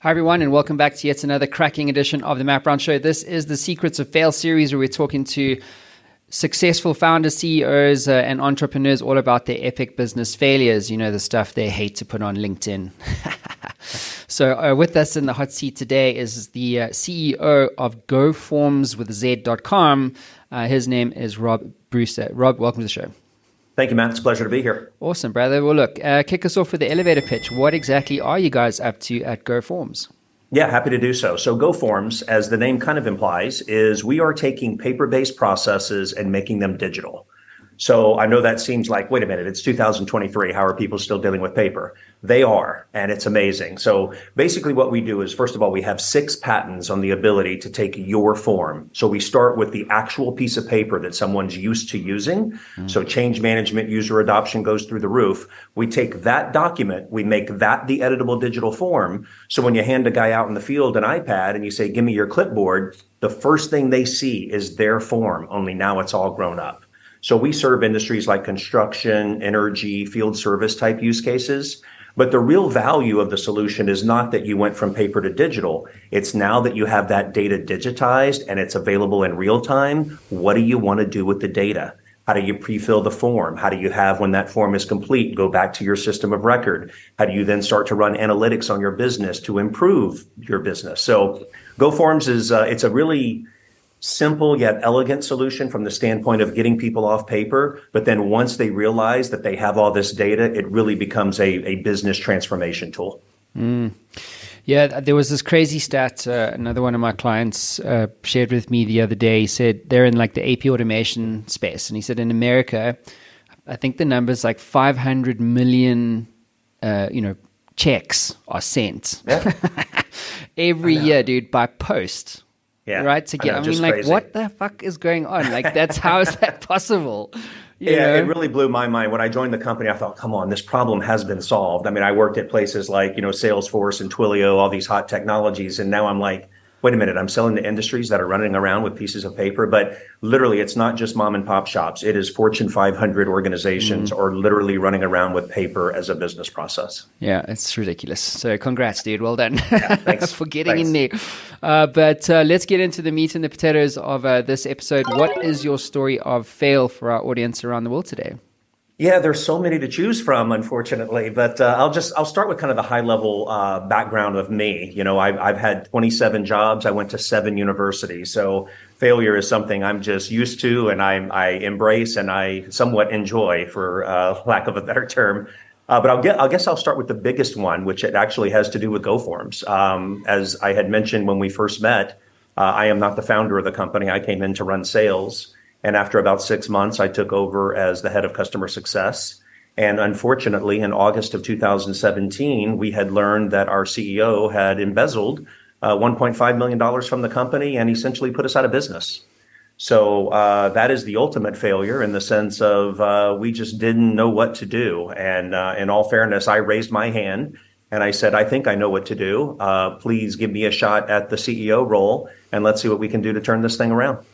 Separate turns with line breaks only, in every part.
Hi, everyone, and welcome back to yet another cracking edition of the Matt Brown Show. This is the Secrets of Fail series where we're talking to successful founders, CEOs, and entrepreneurs all about their epic business failures. You know, the stuff they hate to put on LinkedIn. So with us in the hot seat today is the CEO of GoFormz with Z.com. His name is Rob Brewster. Rob, welcome to the show.
Thank you, Matt. It's a pleasure to be here.
Awesome, brother. Well, look, kick us off with the elevator pitch. What exactly are you guys up to at GoFormz?
Yeah, happy to do so. So GoFormz, as the name kind of implies, is we are taking paper-based processes and making them digital. So I know that seems like, wait a minute, it's 2023. How are people still dealing with paper? They are, and it's amazing. So basically what we do is, first of all, we have 6 patents on the ability to take your form. So we start with the actual piece of paper that someone's used to using. So change management, user adoption goes through the roof. We take that document, we make that the editable digital form. So when you hand a guy out in the field an iPad and you say, give me your clipboard, the first thing they see is their form, only now it's all grown up. So we serve industries like construction, energy, field service type use cases. But the real value of the solution is not that you went from paper to digital. It's now that you have that data digitized and it's available in real time. What do you want to do with the data? How do you pre-fill the form? How do you have, when that form is complete, go back to your system of record? How do you then start to run analytics on your business to improve your business? So GoFormz is, it's a really simple yet elegant solution from the standpoint of getting people off paper. But then once they realize that they have all this data, it really becomes a business transformation tool.
Yeah, there was this crazy stat. Another one of my clients shared with me the other day. He said they're in like the AP automation space. And he said in America, I think the number's like 500 million, checks are sent every year, dude, by post.
Yeah,
right. To get, I mean, like, crazy. What the fuck is going on? Like, how is that possible? You know?
It really blew my mind. When I joined the company, I thought, come on, this problem has been solved. I mean, I worked at places like, Salesforce and Twilio, all these hot technologies. And now I'm like, wait a minute, I'm selling to industries that are running around with pieces of paper. But literally, it's not just mom and pop shops. It is Fortune 500 organizations are literally running around with paper as a business process.
Yeah, it's ridiculous. So congrats, dude. Well done.
Yeah, thanks.
for getting in there. But let's get into the meat and the potatoes of this episode. What is your story of fail for our audience around the world today?
Yeah, there's so many to choose from, unfortunately, but I'll start with kind of the high level background of me. I've had 27 jobs. I went to 7 universities. So failure is something I'm just used to and I embrace and I somewhat enjoy, for lack of a better term. But I guess I'll start with the biggest one, which it actually has to do with GoFormz. As I had mentioned when we first met, I am not the founder of the company. I came in to run sales. And after about 6 months, I took over as the head of customer success. And unfortunately, in August of 2017, we had learned that our CEO had embezzled $1.5 million from the company and essentially put us out of business. So that is the ultimate failure in the sense of we just didn't know what to do. And in all fairness, I raised my hand and I said, I think I know what to do. Please give me a shot at the CEO role and let's see what we can do to turn this thing around.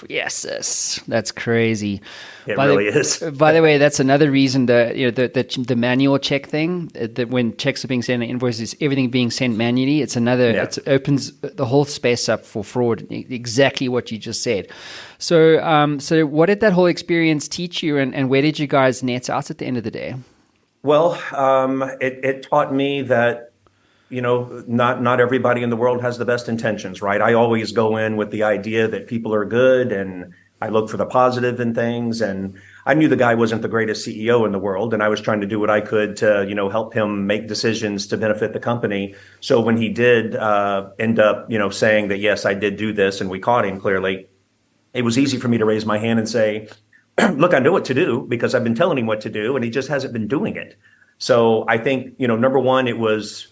Yes, that's crazy.
It really is.
By the way, that's another reason the manual check thing, that when checks are being sent and invoices, everything being sent manually, it's another. Yeah. It opens the whole space up for fraud. Exactly what you just said. So, what did that whole experience teach you, and where did you guys net out at the end of the day?
Well, it taught me that, not everybody in the world has the best intentions, right? I always go in with the idea that people are good and I look for the positive in things. And I knew the guy wasn't the greatest CEO in the world. And I was trying to do what I could to, help him make decisions to benefit the company. So when he did end up, saying that, yes, I did do this and we caught him clearly, it was easy for me to raise my hand and say, look, I know what to do because I've been telling him what to do and he just hasn't been doing it. So I think, number one, it was,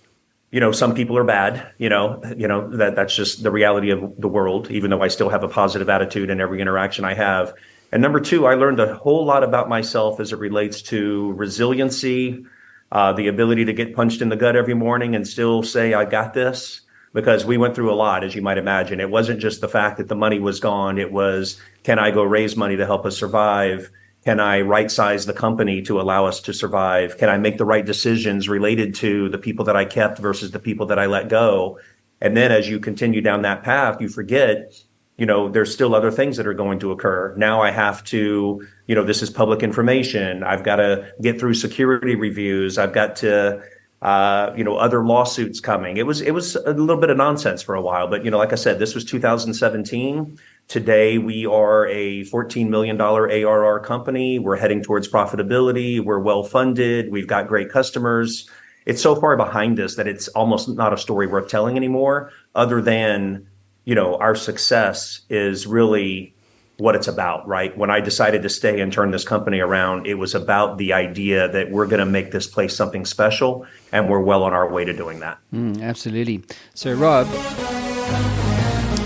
some people are bad, that's just the reality of the world, even though I still have a positive attitude in every interaction I have. And number two, I learned a whole lot about myself as it relates to resiliency, the ability to get punched in the gut every morning and still say, I got this, because we went through a lot, as you might imagine. It wasn't just the fact that the money was gone. It was, can I go raise money to help us survive? Can I right size the company to allow us to survive? Can I make the right decisions related to the people that I kept versus the people that I let go? And then as you continue down that path, you forget, there's still other things that are going to occur. Now I have to, this is public information. I've got to get through security reviews. I've got to, other lawsuits coming. It was a little bit of nonsense for a while, but like I said, this was 2017. Today we are a $14 million ARR company. We're heading towards profitability. We're well funded. We've got great customers. It's so far behind us that it's almost not a story worth telling anymore, other than, our success is really what it's about, right? When I decided to stay and turn this company around, it was about the idea that we're going to make this place something special, and we're well on our way to doing that.
Absolutely. So, Rob,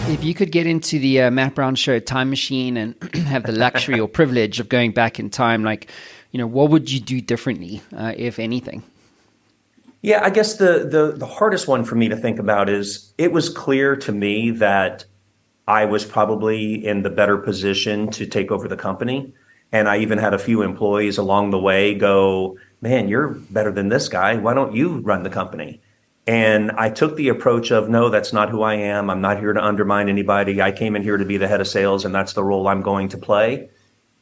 if you could get into the Matt Brown Show time machine and have the luxury or privilege of going back in time, what would you do differently, if anything?
Yeah, I guess the hardest one for me to think about is it was clear to me that I was probably in the better position to take over the company. And I even had a few employees along the way go, man, you're better than this guy. Why don't you run the company? And I took the approach of, no, that's not who I am. I'm not here to undermine anybody. I came in here to be the head of sales, and that's the role I'm going to play.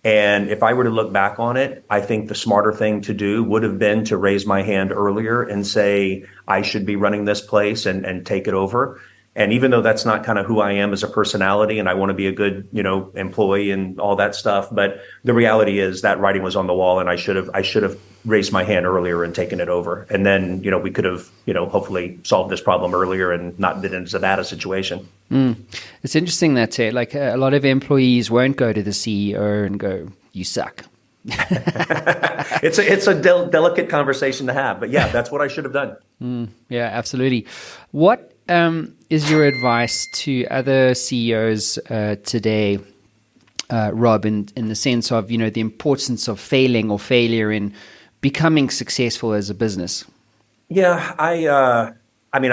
And if I were to look back on it, I think the smarter thing to do would have been to raise my hand earlier and say, I should be running this place and take it over. And even though that's not kind of who I am as a personality, and I want to be a good, employee and all that stuff, but the reality is that writing was on the wall, and I should have raised my hand earlier and taken it over. And then, we could have, hopefully solved this problem earlier and not been in as bad a situation.
It's interesting that a lot of employees won't go to the CEO and go, "You suck."
It's a delicate conversation to have, but yeah, that's what I should have done.
Yeah, absolutely. What is your advice to other CEOs today, Rob, in the sense of, the importance of failing or failure in becoming successful as a business?
Yeah, I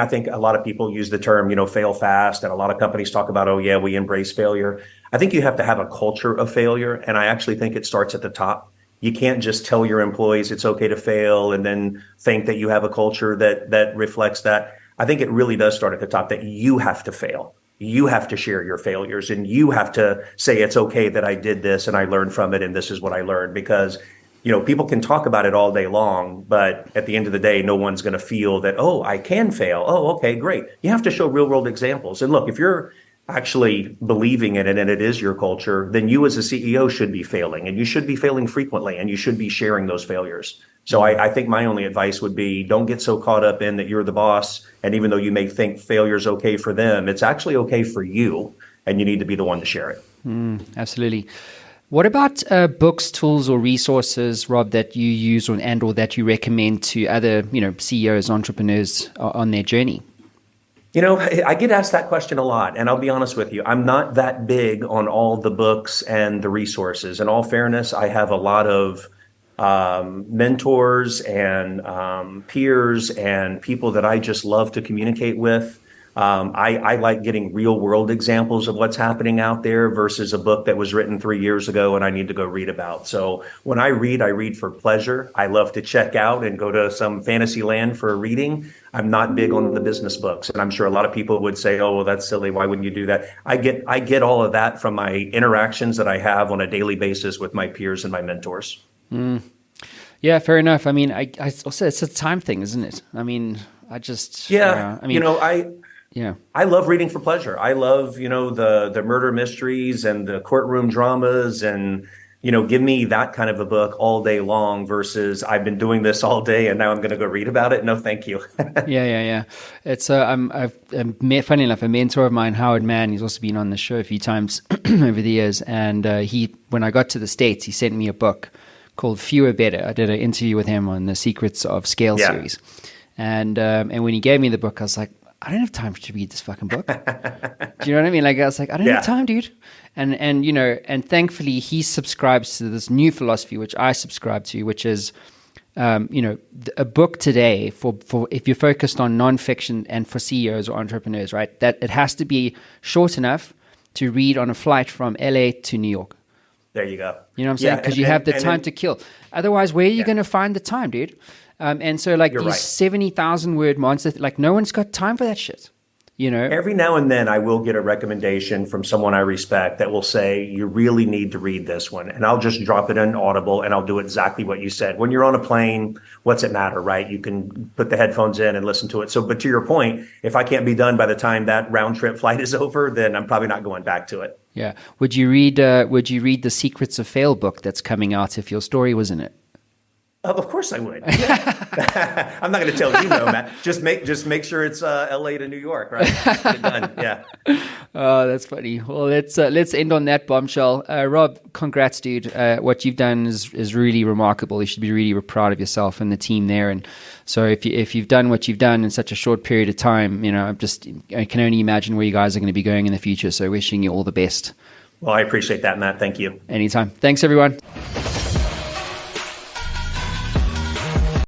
think a lot of people use the term, fail fast, and a lot of companies talk about, oh yeah, we embrace failure. I think you have to have a culture of failure, and I actually think it starts at the top. You can't just tell your employees it's okay to fail and then think that you have a culture that reflects that. I think it really does start at the top, that you have to fail. You have to share your failures, and you have to say it's okay that I did this and I learned from it and this is what I learned, because people can talk about it all day long, but at the end of the day, no one's going to feel that, oh, I can fail. Oh, okay, great. You have to show real world examples. And look, if you're actually believing in it and it is your culture, then you as a CEO should be failing, and you should be failing frequently, and you should be sharing those failures. So I think my only advice would be, don't get so caught up in that you're the boss. And even though you may think failure is okay for them, it's actually okay for you, and you need to be the one to share it.
Absolutely. What about books, tools, or resources, Rob, that you use or that you recommend to other, CEOs, entrepreneurs on their journey?
I get asked that question a lot, and I'll be honest with you. I'm not that big on all the books and the resources. In all fairness, I have a lot of mentors and peers and people that I just love to communicate with. I like getting real world examples of what's happening out there versus a book that was written 3 years ago and I need to go read about. So when I read for pleasure. I love to check out and go to some fantasy land for reading. I'm not big on the business books. And I'm sure a lot of people would say, oh, well, that's silly. Why wouldn't you do that? I get all of that from my interactions that I have on a daily basis with my peers and my mentors.
Yeah, fair enough. I mean, I also, it's a time thing, isn't it? I mean, I
love reading for pleasure. I love, the murder mysteries and the courtroom dramas, and, give me that kind of a book all day long versus I've been doing this all day and now I'm going to go read about it. No, thank you.
Yeah. It's funny enough, a mentor of mine, Howard Mann, he's also been on the show a few times over the years. And when I got to the States, he sent me a book called Fewer Better. I did an interview with him on the Secrets of Scale series. And when he gave me the book, I was like, I don't have time to read this fucking book. Do you know what I mean? I was like, I don't have time, dude. And thankfully he subscribes to this new philosophy, which I subscribe to, which is, a book today for if you're focused on nonfiction and for CEOs or entrepreneurs, right? That it has to be short enough to read on a flight from LA to New York.
There you go.
You know what I'm saying? Because you have the time to kill. Otherwise, where are you going to find the time, dude? And so like these 70,000 word monsters, like no one's got time for that shit. You know,
every now and then I will get a recommendation from someone I respect that will say, you really need to read this one. And I'll just drop it in Audible and I'll do exactly what you said. When you're on a plane, what's it matter, right? You can put the headphones in and listen to it. So, but to your point, if I can't be done by the time that round trip flight is over, then I'm probably not going back to it.
Yeah. Would you read the Secrets of Fail book that's coming out if your story was in it?
Of course I would. Yeah. I'm not going to tell you no, Matt. Just make sure it's LA to New York, right? Get it done. Yeah.
Oh, that's funny. Well, let's end on that bombshell. Rob, congrats, dude. What you've done is really remarkable. You should be really proud of yourself and the team there. And so if you've done what you've done in such a short period of time, you know, I can only imagine where you guys are going to be going in the future. So wishing you all the best.
Well, I appreciate that, Matt. Thank you.
Anytime. Thanks, everyone.